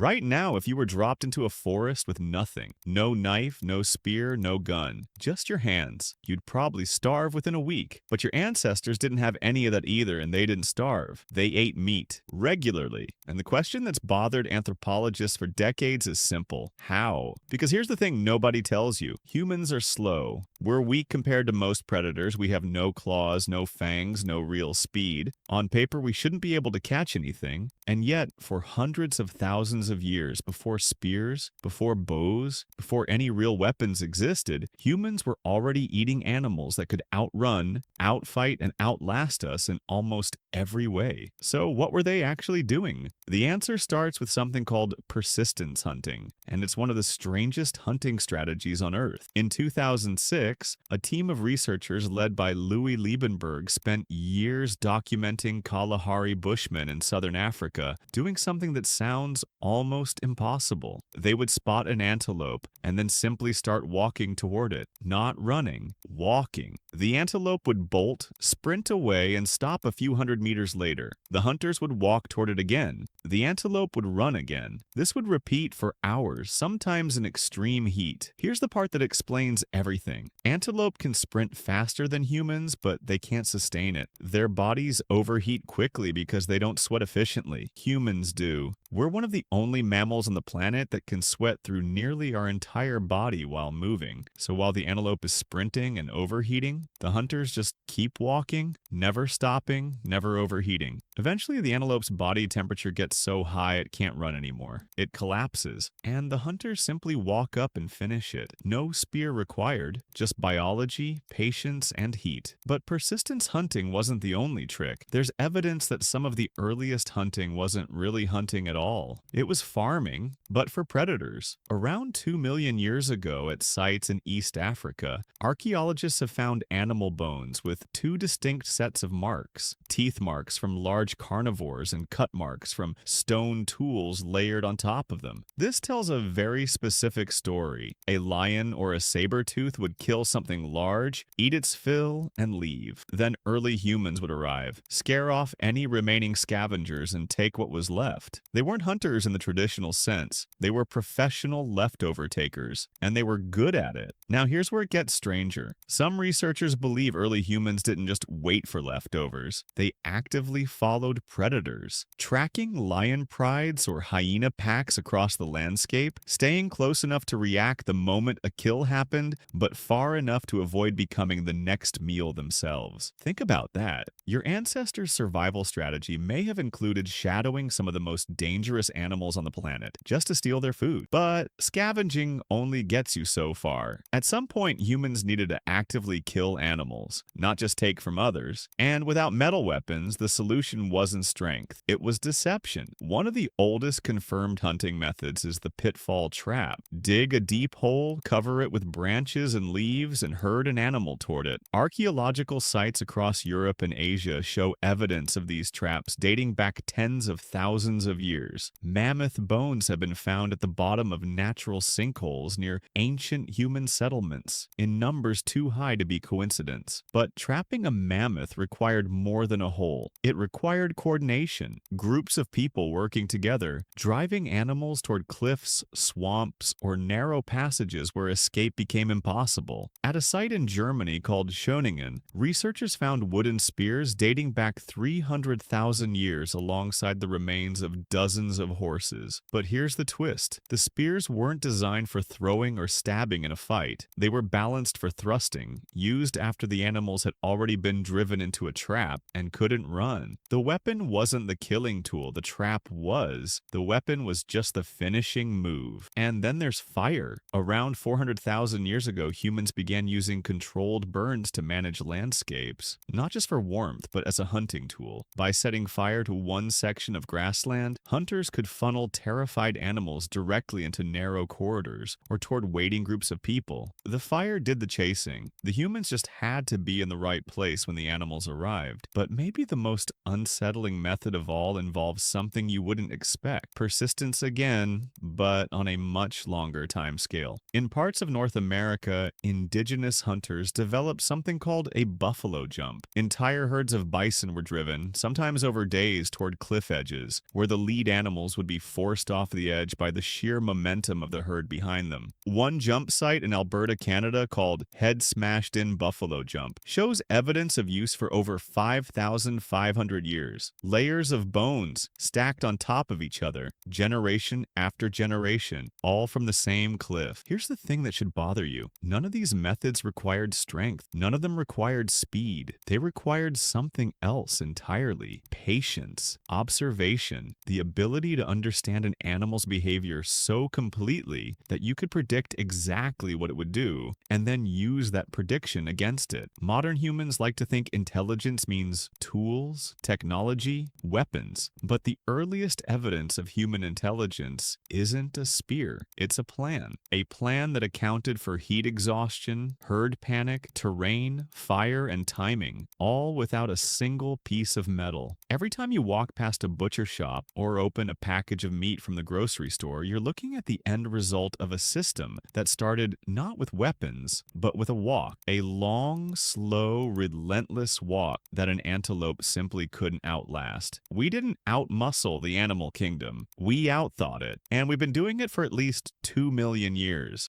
Right now, if you were dropped into a forest with nothing, no knife, no spear, no gun, just your hands, you'd probably starve within a week. But your ancestors didn't have any of that either, and they didn't starve. They ate meat regularly. And the question that's bothered anthropologists for decades is simple: how? Because here's the thing nobody tells you: humans are slow. We're weak compared to most predators. We have no claws, no fangs, no real speed. On paper, we shouldn't be able to catch anything. And yet, for hundreds of thousands of years, before spears, before bows, before any real weapons existed, humans were already eating animals that could outrun, outfight, and outlast us in almost every way. So what were they actually doing? The answer starts with something called persistence hunting, and it's one of the strangest hunting strategies on Earth. In 2006, a team of researchers led by Louis Liebenberg spent years documenting Kalahari bushmen in southern Africa, doing something that sounds almost impossible. They would spot an antelope and then simply start walking toward it, not running, walking. The antelope would bolt, sprint away, and stop a few hundred meters later. The hunters would walk toward it again. The antelope would run again. This would repeat for hours, sometimes in extreme heat. Here's the part that explains everything. Antelope can sprint faster than humans, but they can't sustain it. Their bodies overheat quickly because they don't sweat efficiently. Humans do. We're one of the only mammals on the planet that can sweat through nearly our entire body while moving. So while the antelope is sprinting and overheating, the hunters just keep walking, never stopping, never overheating. Eventually, the antelope's body temperature gets so high it can't run anymore. It collapses, and the hunters simply walk up and finish it. No spear required, just biology, patience, and heat. But persistence hunting wasn't the only trick. There's evidence that some of the earliest hunting wasn't really hunting at all. It was farming, but for predators. Around 2 million years ago at sites in East Africa, archaeologists have found animal bones with two distinct sets of marks: teeth marks from large carnivores and cut marks from stone tools layered on top of them. This tells a very specific story. A lion or a sabertooth would kill something large, eat its fill, and leave. Then early humans would arrive, scare off any remaining scavengers, and take what was left. They weren't hunters in the traditional sense. They were professional leftover takers, and they were good at it. Now here's where it gets stranger. Some researchers believe early humans didn't just wait for leftovers. They actively followed predators, tracking lion prides or hyena packs across the landscape, staying close enough to react the moment a kill happened, but far enough to avoid becoming the next meal themselves. Think about that. Your ancestors' survival strategy may have included shadowing some of the most dangerous animals on the planet just to steal their food. But scavenging only gets you so far. At some point, humans needed to actively kill animals, not just take from others. And without metal weapons, the solution wasn't strength. It was deception. One of the oldest confirmed hunting methods is the pitfall trap. Dig a deep hole, cover it with branches and leaves, and herd an animal toward it. Archaeological sites across Europe and Asia show evidence of these traps dating back tens of thousands of years. Mammoth bones have been found at the bottom of natural sinkholes near ancient human settlements, in numbers too high to be coincidence. But trapping a mammoth required more than a hole. It required coordination, groups of people working together, driving animals toward cliffs, swamps, or narrow passages where escape became impossible. At a site in Germany called Schöningen, researchers found wooden spears dating back 300,000 years alongside the remains of dozens of horses. But here's the twist. The spears weren't designed for throwing or stabbing in a fight. They were balanced for thrusting, used after the animals had already been driven into a trap and couldn't run. The weapon wasn't the killing tool, the trap was. The weapon was just the finishing move. And then there's fire. Around 400,000 years ago, humans began using controlled burns to manage landscapes, not just for warmth, but as a hunting tool. By setting fire to one section of grassland, hunters could funnel terrified animals directly into narrow corridors or toward waiting groups of people. The fire did the chasing. The humans just had to be in the right place when the animals arrived. But maybe the most unsettling method of all involves something you wouldn't expect. Persistence again, but on a much longer time scale. In parts of North America, indigenous hunters developed something called a buffalo jump. Entire herds of bison were driven, sometimes over days, toward cliff edges, where the lead animals would be forced off the edge by the sheer momentum of the herd behind them. One jump site in Alberta, Canada, called Head Smashed In Buffalo Jump, shows evidence of use for over 5,500 years. Layers of bones stacked on top of each other, generation after generation, all from the same cliff. Here's the thing that should bother you. None of these methods required strength. None of them required speed. They required something else entirely. Patience, observation, the ability to understand an animal's behavior so completely that you could predict exactly what it would do and then use that prediction against it. Modern humans like to think intelligence means tools, technology, weapons, but the earliest evidence of human intelligence isn't a spear, it's a plan. A plan that accounted for heat exhaustion, herd panic, terrain, fire, and timing, all without a single piece of metal. Every time you walk past a butcher shop or open a package of meat from the grocery store, you're looking at the end result of a system that started not with weapons, but with a walk. A long, slow, relentless walk that an antelope simply couldn't outlast. We didn't outmuscle the animal kingdom. We outthought it. And we've been doing it for at least 2 million years.